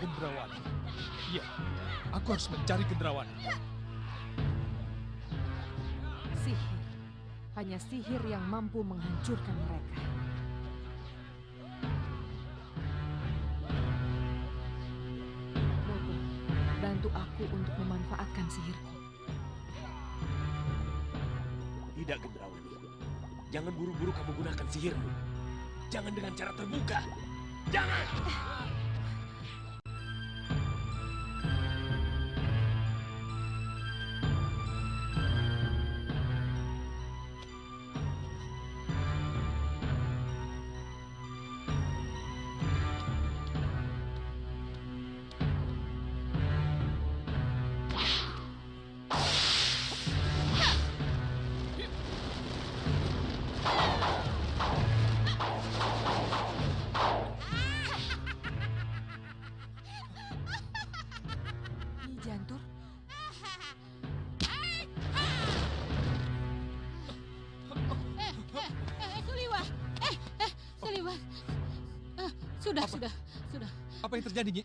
Gendrawani. Iya, aku harus mencari Gendrawani. Sihir. Hanya sihir yang mampu menghancurkan mereka. Bobo, bantu aku untuk memanfaatkan sihirku. Tidak, Gendrawani. Jangan buru-buru kamu gunakan sihirmu. jangan dengan cara terbuka. Jangan! Nyi Jantur, Suliwah. Suliwah. Sudah. Apa yang terjadi, Nyi?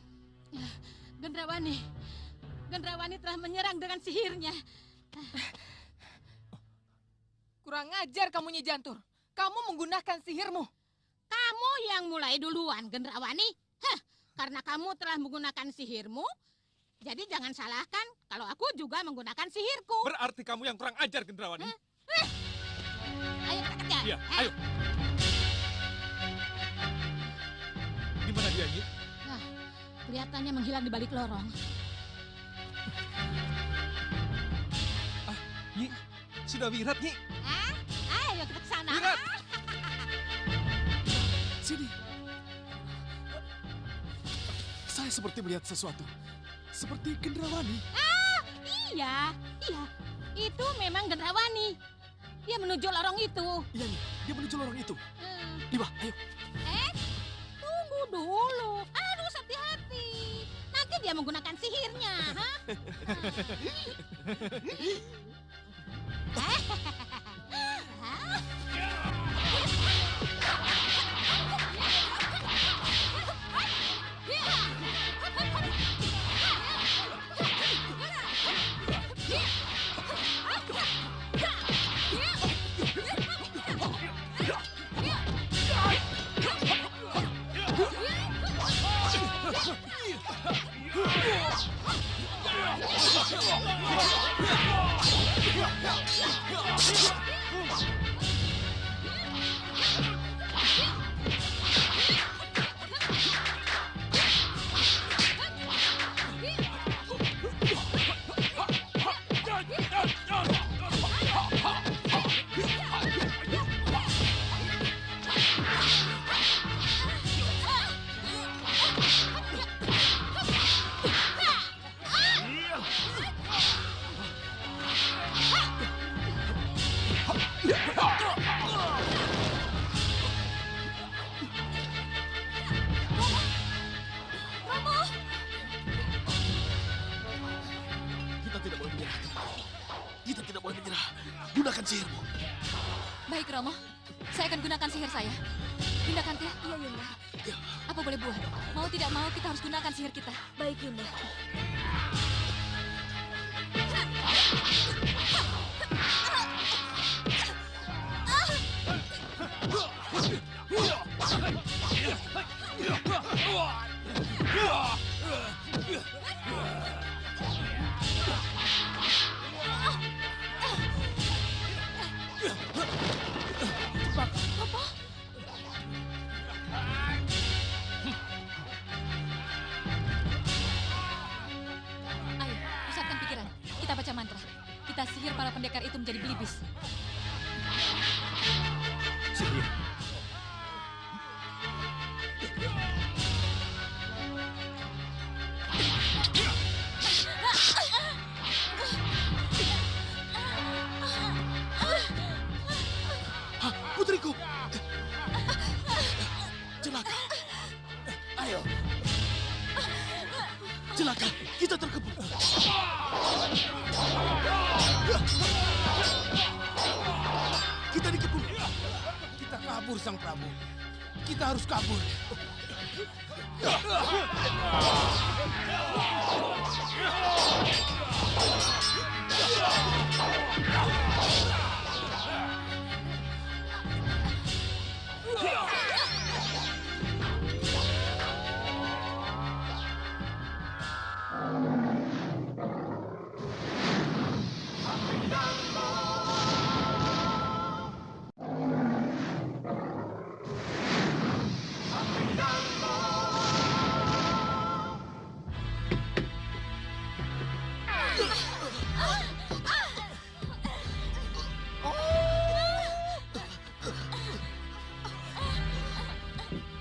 Gendrawani telah menyerang dengan sihirnya. kurang ajar kamu Nyi Jantur. Kamu menggunakan sihirmu. Kamu yang mulai duluan, Gendrawani. Karena kamu telah menggunakan sihirmu, jadi jangan salahkan kalau aku juga menggunakan sihirku. Berarti kamu yang kurang ajar, Gendrawani. Ayo kita kejar. Iya, ayo. Di mana dia, Nyi? Kelihatannya menghilang di balik lorong. Nyi, sudah wirat, Nyi. Ayo kita ke sana. Wirat! Sini. Saya seperti melihat sesuatu. Seperti Gendrawani. Iya. Itu memang Gendrawani. Dia menuju lorong itu. Iya nih, dia menuju lorong itu. Hmm. Liwa, ayo. Tunggu dulu. Harus hati-hati. Nanti dia menggunakan sihirnya. Kita tidak boleh menyerah. Kita tidak boleh menyerah. Gunakan sihirmu. Baik, Romo. Saya akan gunakan sihir saya. Tindakan Tia. Iya, Yunda. Apa boleh buat? Mau tidak mau kita harus gunakan sihir kita. Baik, Yunda. Ayo, pusatkan pikiran. Kita baca mantra. Kita sihir para pendekar itu menjadi belibis. Sihir. Putriku. Celaka. Ayo. Celaka, kita terkepung. Kita dikepung. Kita kabur, Sang Prabu. Kita harus kabur.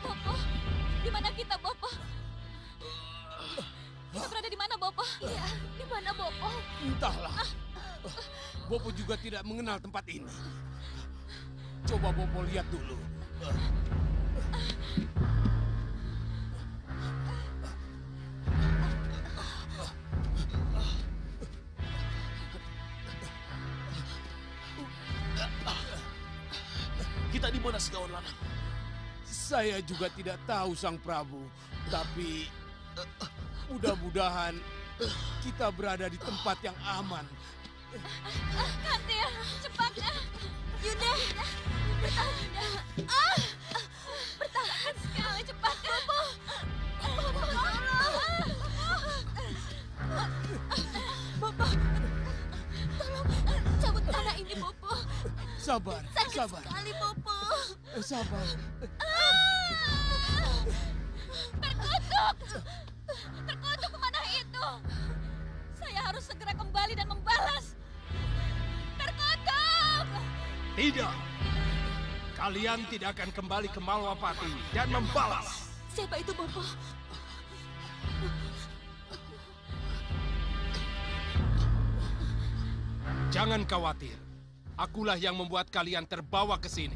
Bopo, di mana kita, Bopo? Kita berada di mana, Bopo? Iya, di mana, Bopo? Entahlah. Bopo juga tidak mengenal tempat ini. Coba Bopo lihat dulu. Kita di mana Segawan Lanang? Saya juga tidak tahu, Sang Prabu. Tapi mudah-mudahan kita berada di tempat yang aman. Kantil, cepat. Yunda, bertahan, Yunda. Bertahan sekali, cepat. Bopo. Bopo, tolong. Bopo, tolong cabut tanah ini, Bopo. Sabar, Sakit sabar, sekali, Bopo. sabar. Terkutuk! Terkutuk pemanah itu! Saya harus segera kembali dan membalas! Terkutuk! Tidak. Kalian tidak akan kembali ke Malwapati dan membalas. Siapa itu, Bopo? Jangan khawatir. Akulah yang membuat kalian terbawa ke sini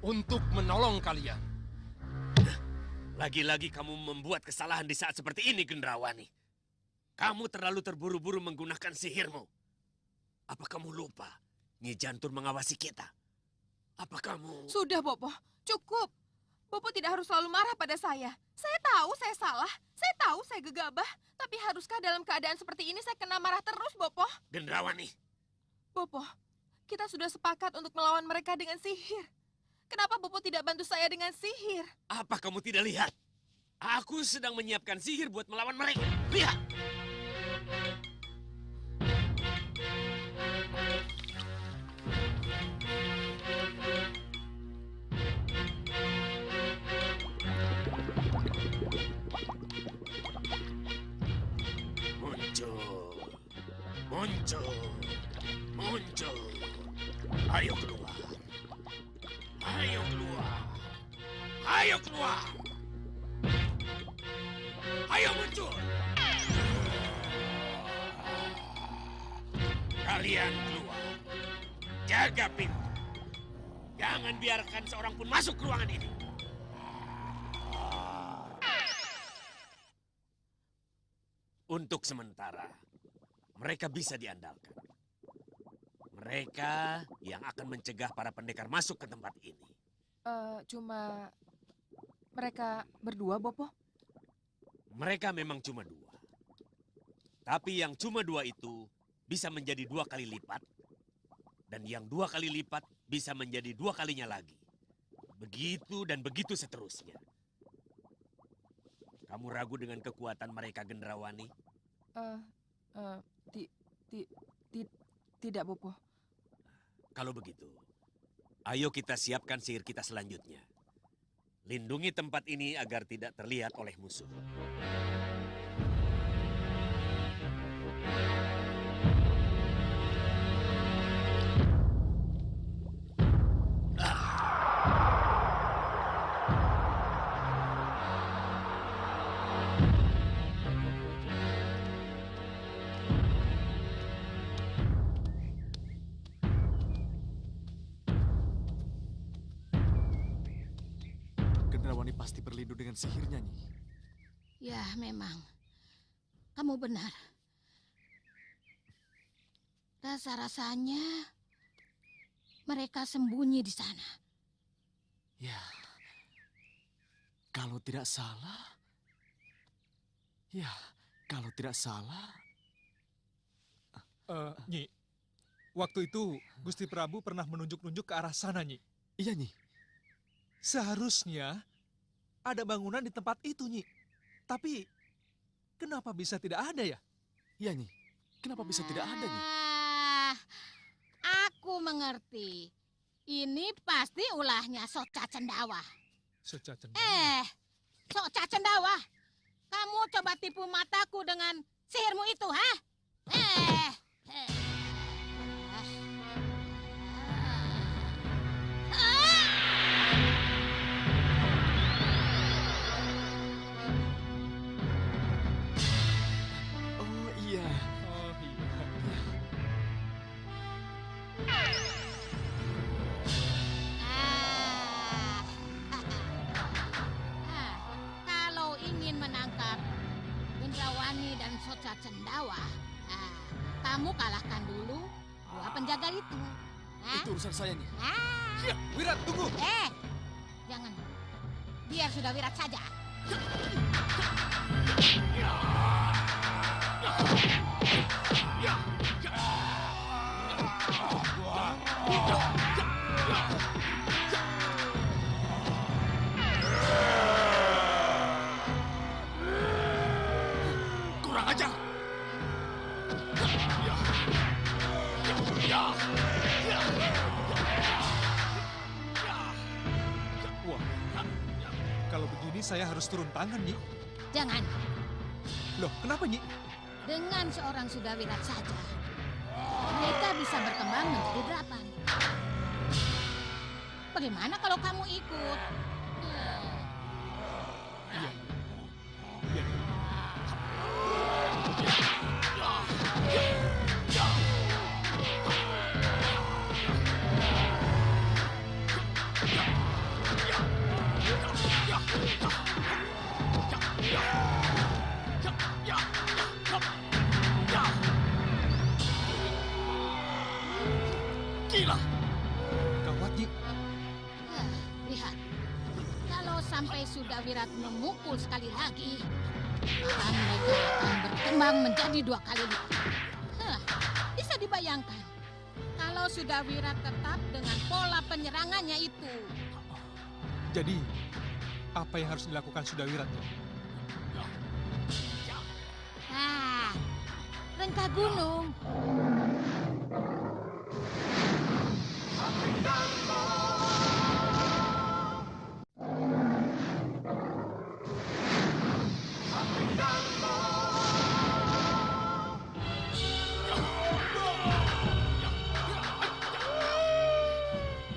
untuk menolong kalian. Lagi-lagi kamu membuat kesalahan di saat seperti ini, Gendrawani. Kamu terlalu terburu-buru menggunakan sihirmu. Apa kamu lupa Nyi Jantur mengawasi kita? Apa kamu... Sudah, Bopo. Cukup. Bopo tidak harus selalu marah pada saya. Saya tahu saya salah. Saya tahu saya gegabah. Tapi haruskah dalam keadaan seperti ini saya kena marah terus, Bopo? Gendrawani, Bopo, kita sudah sepakat untuk melawan mereka dengan sihir. Kenapa Bopo tidak bantu saya dengan sihir? apa kamu tidak lihat? Aku sedang menyiapkan sihir buat melawan mereka. Lihat! Muncul, muncul. Ayo keluar. Ayo keluar. Ayo keluar. Ayo muncul. Kalian keluar. Jaga pintu. Jangan biarkan seorang pun masuk ke ruangan ini. Untuk sementara, mereka bisa diandalkan. Mereka yang akan mencegah para pendekar masuk ke tempat ini. Cuma mereka berdua, Bopo. Mereka memang cuma dua. Tapi yang cuma dua itu bisa menjadi 2 kali lipat. Dan yang 2 kali lipat bisa menjadi 2 kalinya lagi. Begitu dan begitu seterusnya. Kamu ragu dengan kekuatan mereka, Gendrawani? Tidak, Bopo. Kalau begitu, ayo kita siapkan sihir kita selanjutnya. Lindungi tempat ini agar tidak terlihat oleh musuh. Gendrawani pasti berlindung dengan sihirnya, Nyi. Ya, memang. Kamu benar. Rasa-rasanya mereka sembunyi di sana. Ya, kalau tidak salah... Ya, kalau tidak salah... Nyi, waktu itu Gusti Prabu pernah menunjuk-nunjuk ke arah sana, Nyi. Iya, Nyi. Seharusnya ada bangunan di tempat itu, Nyi. Tapi kenapa bisa tidak ada ya? Iya, Nyi. Kenapa bisa tidak ada, Nyi? Aku mengerti. Ini pasti ulahnya Soca Cendawa. Secacen. Cendawa, kamu coba tipu mataku dengan sihirmu itu, ha? Oh iya. Oh iya. Kalau ingin menangkap Gendrawani dan Soca Cendawa, kamu kalahkan dulu dua penjaga itu. Itu urusan saya nih. Ya, Wirat, tunggu. Jangan. Biar sudah Wirat saja. Kurang ajar. Wah, kalau begini saya harus turun tangan, Nyi. Jangan. Loh, kenapa, Nyi? Dengan seorang sudah Wirat saja, mereka bisa berkembang menjadi 8. Bagaimana kalau kamu ikut? Iya. Iya. Gila. Gawat, Nyi. Lihat, kalau sampai sudah Wirat memukul sekali lagi, maka mereka akan berkembang menjadi 2 kali lipat. Bisa dibayangkan, kalau sudah Wirat tetap dengan pola penyerangannya itu. Jadi, apa yang harus dilakukan Sudawirat, Nyi? Rengka gunung.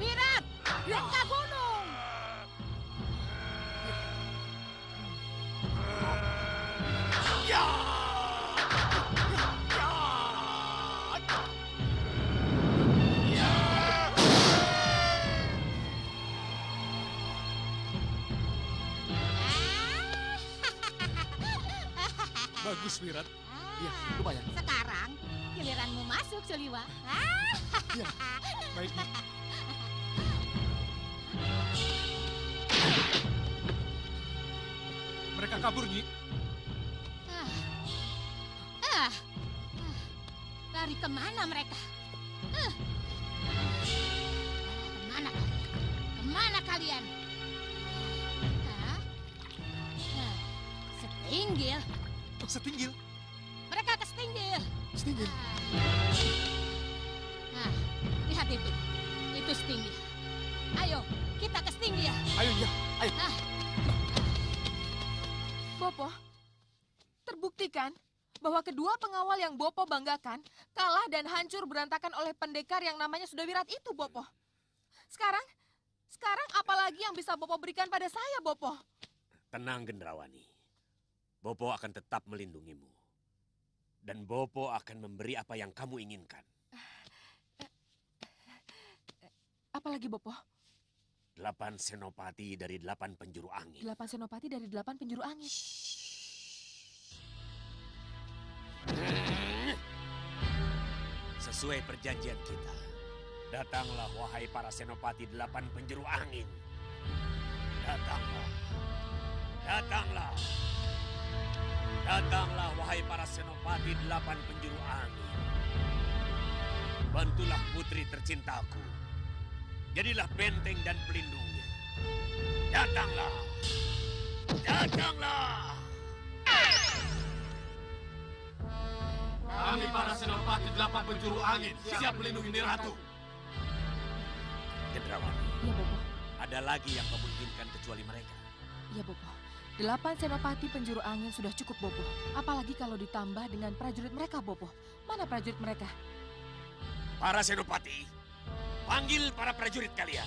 Wirat, rengka gunung. Bagus, Wirat. Iya, lumayan. Sekarang giliranmu masuk, Suliwa. Baik, Nyi. Mereka kabur, Nyi. Lari kemana mereka? Kemana kalian? Setinggil. Oh, setinggil. Mereka ke Setinggil. Setinggil. Lihat itu. Itu Setinggil. Ayo, kita ke Setinggil. Ayo ya, ayo. Bopo, terbuktikan bahwa kedua pengawal yang Bopo banggakan kalah dan hancur berantakan oleh pendekar yang namanya Sudawirat itu, Bopo. Sekarang apalagi yang bisa Bopo berikan pada saya, Bopo? Tenang, Gendrawani. Bopo akan tetap melindungimu. Dan Bopo akan memberi apa yang kamu inginkan. Apalagi, Bopo? 8 senopati dari 8 penjuru angin. 8 senopati dari 8 penjuru angin. Sesuai perjanjian kita, datanglah wahai para senopati 8 penjuru angin. Datanglah. Datanglah. Datanglah wahai para senopati 8 penjuru angin. Bantulah putri tercintaku. Jadilah benteng dan pelindungnya. Datanglah. Datanglah. Kami para senopati 8 penjuru angin siap melindungi Niratu. Gendrawani, Iya, Bopo. ada lagi yang kamu inginkan kecuali mereka? Iya, Bopo. 8 senopati penjuru angin sudah cukup, Bopo. Apalagi kalau ditambah dengan prajurit mereka, Bopo. Mana prajurit mereka? Para senopati, panggil para prajurit kalian.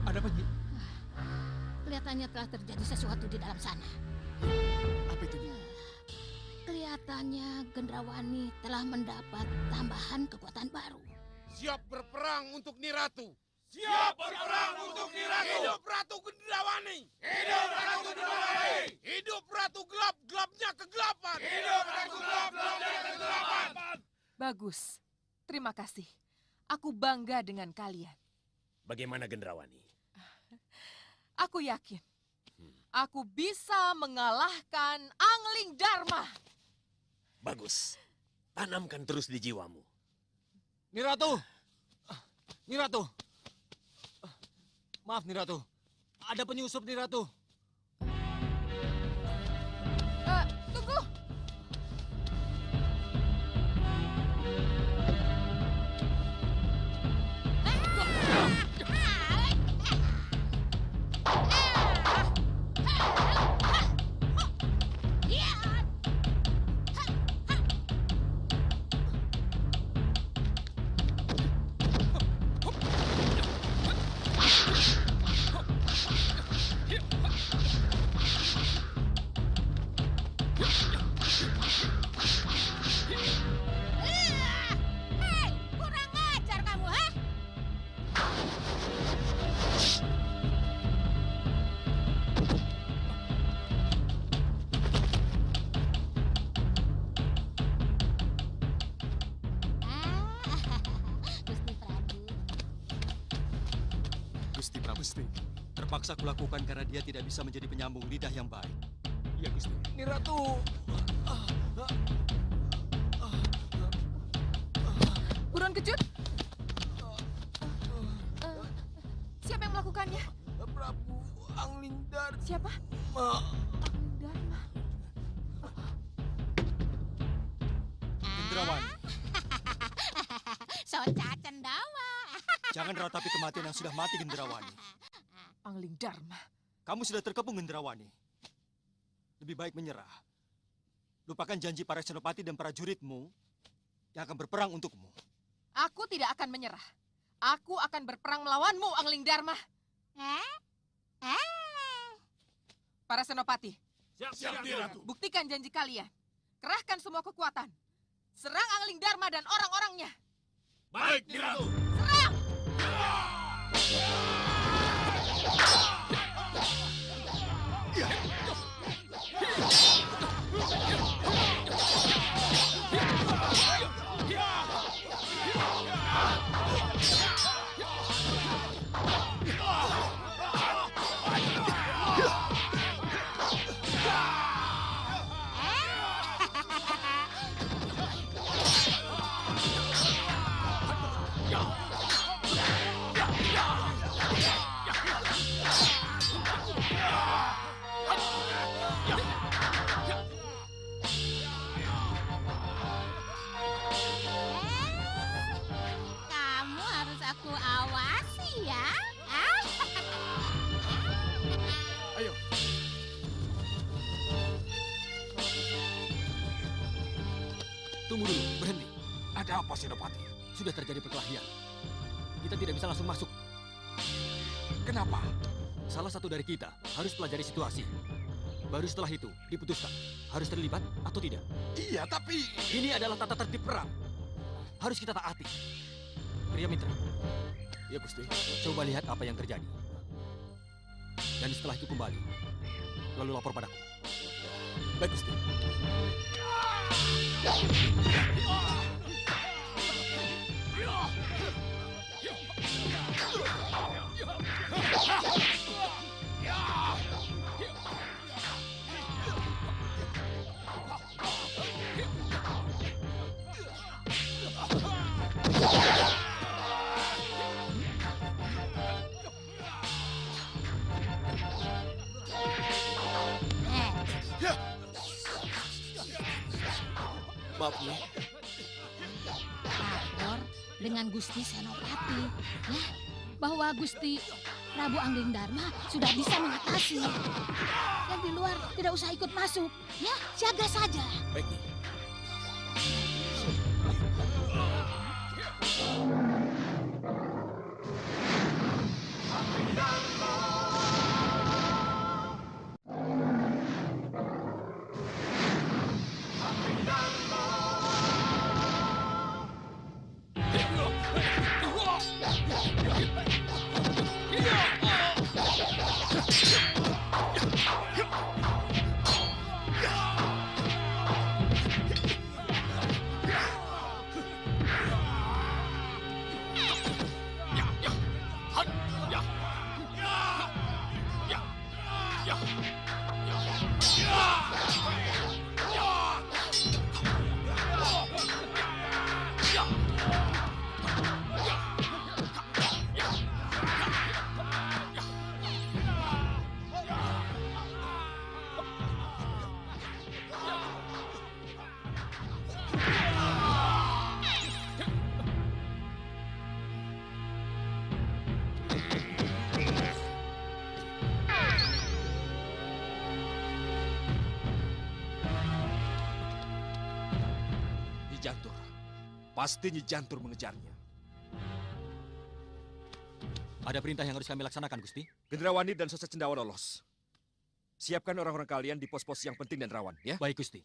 Ada apa, Nyi? Kelihatannya telah terjadi sesuatu di dalam sana. Apa itu, Nyi? Kelihatannya Gendrawani telah mendapat tambahan kekuatan baru. Siap berperang untuk Niratu. Siap berperang untuk Niratu. Hidup Ratu Gendrawani. Hidup Ratu Gendrawani. Hidup Ratu Gelap, gelapnya kegelapan. Hidup Ratu Gelap, gelapnya kegelapan. Bagus. Terima kasih. Aku bangga dengan kalian. Bagaimana Gendrawani? Aku yakin. Aku bisa mengalahkan Angling Dharma. Bagus. Tanamkan terus di jiwamu. Niratu. Niratu. Maaf Niratu. Ada penyusup Niratu. Tunggu. Hei, kurang ajar kamu, ha? Gusti Prabu. Gusti Prabu. Gusti, terpaksa kulakukan karena dia tidak bisa menjadi penyambung lidah yang baik. Iya, Gusti. Niratu. Buruan kecut. Siapa yang melakukannya? Prabu Angling Dharma. Siapa? Angling Dharma. Gendrawani, Soca cendawa. jangan ratapi kematian yang sudah mati, Gendrawani. Angling Dharma. Kamu sudah terkepung, Gendrawani. Lebih baik menyerah. Lupakan janji para senopati dan prajuritmu yang akan berperang untukmu. Aku tidak akan menyerah. Aku akan berperang melawanmu, Angling Dharma. Para senopati, Siap, Niratu. buktikan janji kalian. Kerahkan semua kekuatan. Serang Angling Dharma dan orang-orangnya. Baik, Niratu. Serang! Kamu harus aku awasi ya. Ayo. Tunggu dulu, berhenti. Ada apa, Senopati? Sudah terjadi perkelahian. Kita tidak bisa langsung masuk. Kenapa? Salah satu dari kita harus pelajari situasi. Baru setelah itu diputuskan harus terlibat atau tidak. Iya, tapi... Ini adalah tata tertib perang. Harus kita taati. Pria Mitra, Ya, Gusti. coba lihat apa yang terjadi. Dan setelah itu kembali. Lalu lapor padaku. Baik, Gusti. Maaf, Nyi. Lapor dengan Gusti Senopati, ya, bahwa Gusti Prabu Anggengdarma sudah bisa mengatasi. Yang di luar tidak usah ikut masuk, ya, siaga saja. Baik, Nyi. Jantur. Pasti Nyi Jantur mengejarnya. Ada perintah yang harus kami laksanakan, Gusti. Gendrawani dan Sosok Cendawa lolos. Siapkan orang-orang kalian di pos-pos yang penting dan rawan, ya? Baik, Gusti.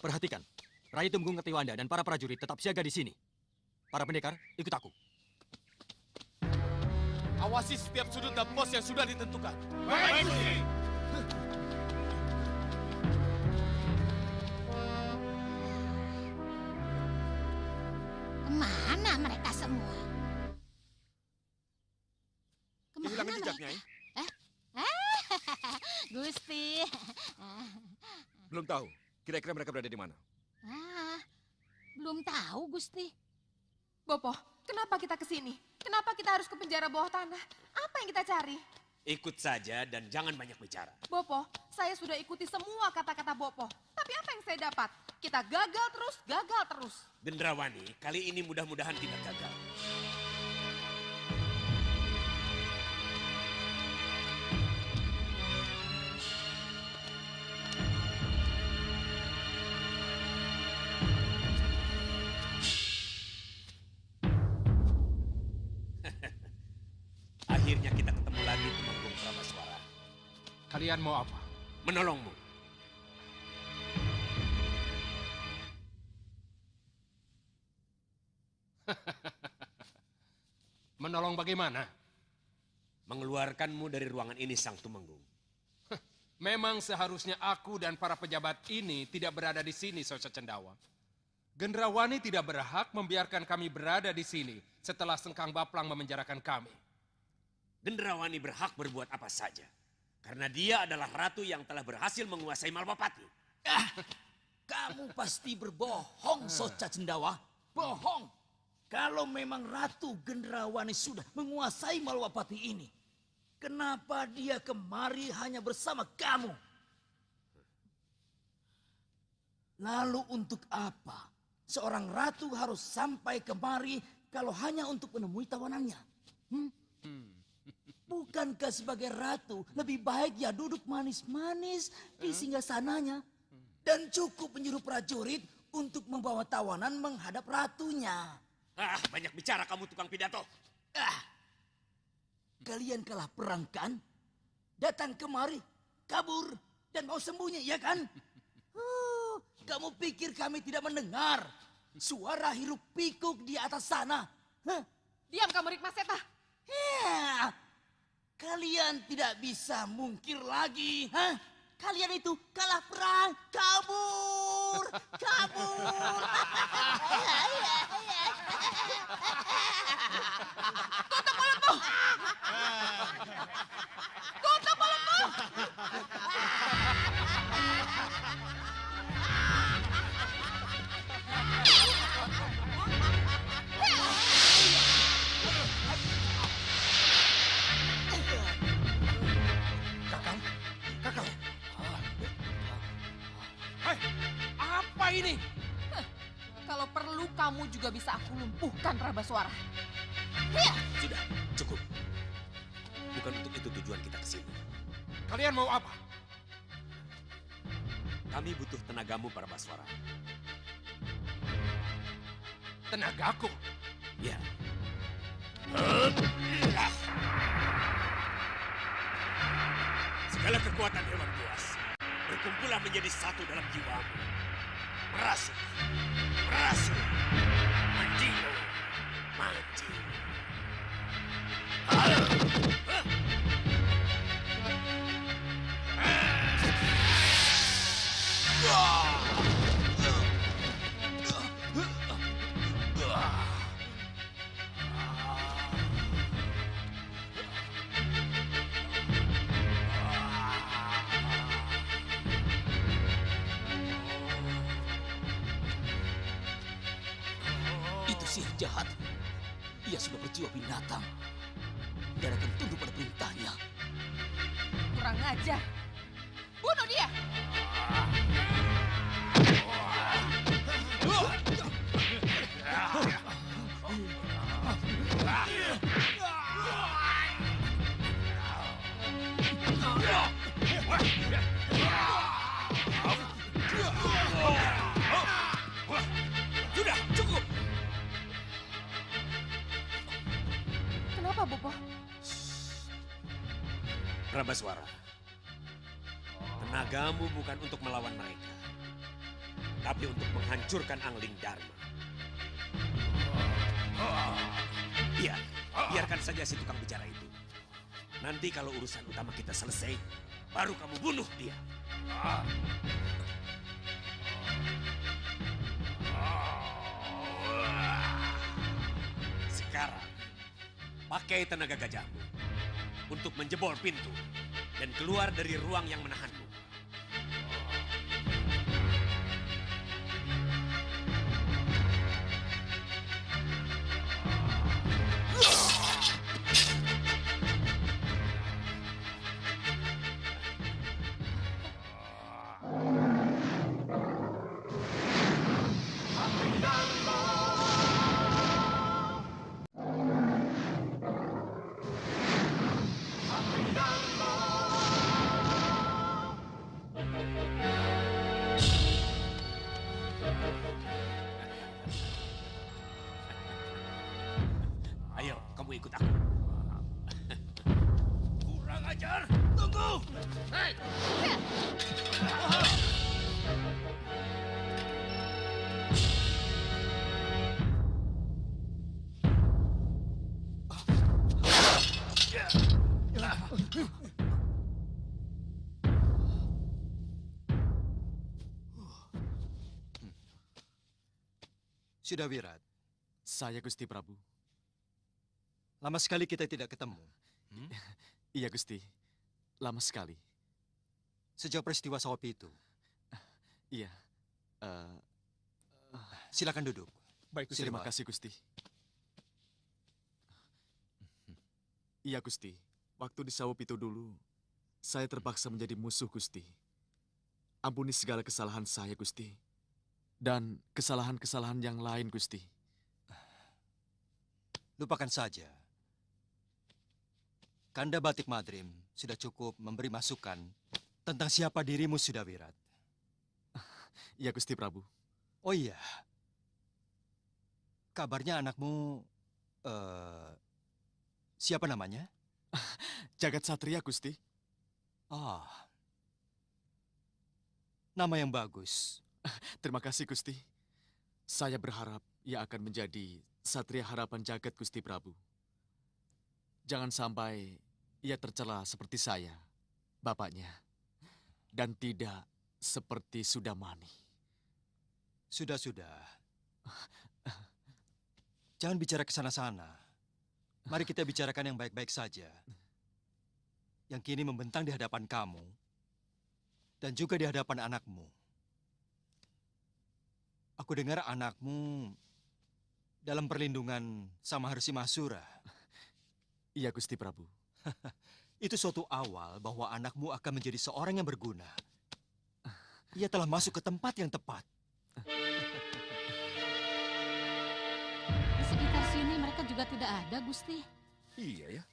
Perhatikan, Rai Tumenggung Ngetiwanda dan para prajurit tetap siaga di sini. Para pendekar, ikut aku. Awasi setiap sudut dan pos yang sudah ditentukan. Baik, Gusti. Kemana mereka semua? Hilangin jejaknya, ya? Gusti. Belum tahu. Kira-kira mereka berada di mana? Belum tahu, Gusti. Bopo, kenapa kita ke sini? Kenapa kita harus ke penjara bawah tanah? Apa yang kita cari? Ikut saja dan jangan banyak bicara. Bopo, saya sudah ikuti semua kata-kata Bopo. Tapi apa yang saya dapat? Kita gagal terus. Gendrawani, kali ini mudah-mudahan tidak gagal. Akhirnya kita ketemu lagi, Tumenggung Prameswara. Kalian mau apa? Menolongmu. Menolong bagaimana? Mengeluarkanmu dari ruangan ini, Sang Tumenggung. Memang seharusnya aku dan para pejabat ini tidak berada di sini, Sosok Cendawa. Gendrawani tidak berhak membiarkan kami berada di sini setelah Sengkang Baplang memenjarakan kami. Gendrawani berhak berbuat apa saja. Karena dia adalah ratu yang telah berhasil menguasai Malwapati. Kamu pasti berbohong, Soca Cendawa. Bohong. Kalau memang Ratu Gendrawani sudah menguasai Malwapati ini, kenapa dia kemari hanya bersama kamu? Lalu untuk apa seorang ratu harus sampai kemari kalau hanya untuk menemui tawanannya? Bukankah sebagai ratu lebih baik ya duduk manis-manis di singgasananya dan cukup menyuruh prajurit untuk membawa tawanan menghadap ratunya? Banyak bicara kamu, tukang pidato. Kalian kalah perang kan? Datang kemari, kabur, dan mau sembunyi, ya kan? Kamu pikir kami tidak mendengar suara hiruk pikuk di atas sana? Diam kamu, Rikma Seta. Kalian tidak bisa mungkir lagi. Kalian itu kalah perang, kabur, kabur. Tutup mulutmu! Tutup mulutmu! Hei, apa ini? Kalau perlu kamu juga juga bisa aku lumpuhkan Prabaswara. Sudah, cukup. Bukan untuk itu tujuan kita ke sini. Kalian mau apa? Kami butuh tenagamu, Prabaswara. Tenagaku. Ya. Segala kekuatan hewan buas berkumpullah menjadi satu dalam jiwamu. Merasuk, merasuk, menjiu, maju. Itu sihir jahat. Ia sudah berjiwa binatang. Dan akan tunduk pada perintahnya. Kurang ajar. Bunuh dia. Sudah, cukup. Kenapa, Bopo? Prabaswara, tenagamu bukan untuk melawan mereka, tapi untuk menghancurkan Angling Dharma. Biarkan saja si tukang bicara itu. Nanti kalau urusan utama kita selesai, baru kamu bunuh dia. Sekarang, pakai tenaga gajahmu untuk menjebol pintu dan keluar dari ruang yang menahanmu. Ayo, kamu ikut aku. Kurang ajar, tunggu! Hei! Sudah Wirat, Saya Gusti Prabu. lama sekali kita tidak ketemu. Iya Gusti, lama sekali. Sejak peristiwa Sawapi itu. Iya. Silakan duduk. Baik Gusti. Terima kasih Gusti. Iya Gusti, waktu di Sawapi itu dulu, saya terpaksa menjadi musuh Gusti. Ampuni segala kesalahan saya Gusti. Dan kesalahan-kesalahan yang lain Gusti. Lupakan saja. Kanda Batik Madrim sudah cukup memberi masukan tentang siapa dirimu sudah Wirat. Iya Gusti Prabu. Oh iya. Kabarnya anakmu siapa namanya? Jagat Satria Gusti. Ah. Nama yang bagus. Terima kasih Gusti. Saya berharap ia akan menjadi Satria Harapan Jagat Gusti Prabu. Jangan sampai ia tercela seperti saya, bapaknya. Dan tidak seperti Sudamani. Sudah. Jangan bicara ke sana-sana. Mari kita bicarakan yang baik-baik saja. Yang kini membentang di hadapan kamu. Dan juga di hadapan anakmu. Aku dengar anakmu dalam perlindungan sama Harsi Masura. Iya Gusti Prabu. Itu suatu awal bahwa anakmu akan menjadi seorang yang berguna. Ia telah masuk ke tempat yang tepat. juga tidak ada, Gusti. Iya ya.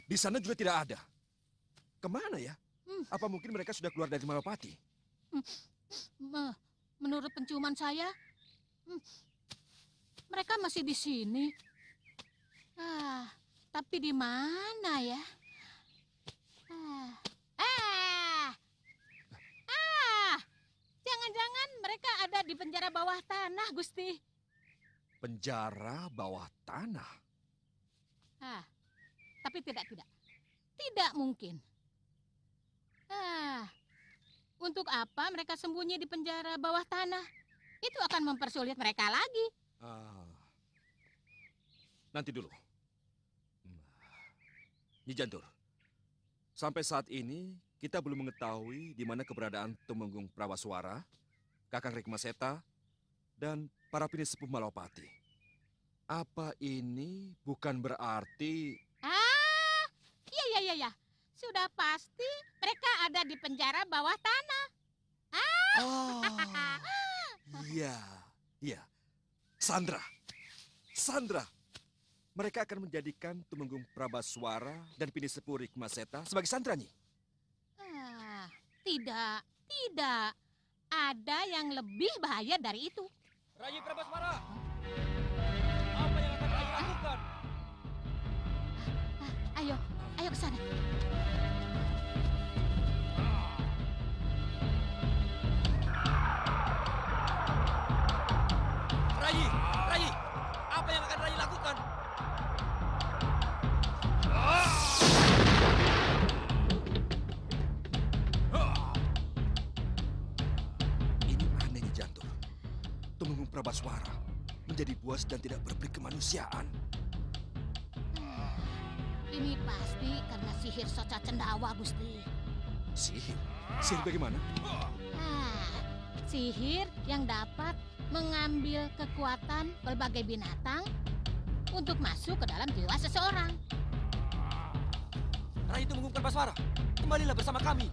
Di sana juga tidak ada. Kemana ya? Apa mungkin mereka sudah keluar dari Malapati? Menurut penciuman saya, mereka masih di sini. Tapi di mana ya? Jangan-jangan mereka ada di penjara bawah tanah, Gusti. Penjara bawah tanah? Tapi tidak. Tidak mungkin. Untuk apa mereka sembunyi di penjara bawah tanah? Itu akan mempersulit mereka lagi. Nanti dulu. Nyi Jantur, sampai saat ini kita belum mengetahui di mana keberadaan Tumenggung Prawaswara, Kakang Rikmaseta, dan para pinisepuh Malapati. Apa ini bukan berarti... Iya. Sudah pasti mereka ada di penjara bawah tanah. Iya. Sandra. Mereka akan menjadikan Tumenggung Prabaswara dan Pinisepuh Rikmaseta sebagai sandra, Nyi. Tidak. Ada yang lebih bahaya dari itu. Rayi Prabaswara, apa yang akan Rayi lakukan? Ayo ke sana. Rayi, apa yang akan Rayi lakukan? Ini aneh, Nyi Jantur. Tumenggung Prabaswara menjadi buas dan tidak berperi kemanusiaan. Ini pasti karena sihir Soca Cendawa, Gusti. Sihir? Sihir bagaimana? Sihir yang dapat mengambil kekuatan berbagai binatang untuk masuk ke dalam jiwa seseorang. Rayi Tumenggung Prabaswara, kembalilah bersama kami.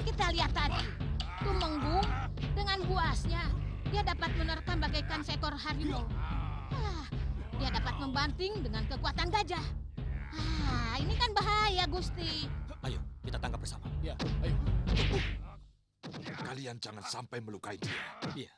Kita lihat tadi, Tumenggung dengan buasnya, dia dapat menerkam bagaikan seekor harimau. Dia dapat membanting dengan kekuatan gajah. Ini kan bahaya, Gusti. Ayo, kita tangkap bersama. Ya, ayo. Kalian jangan sampai melukai dia. Iya.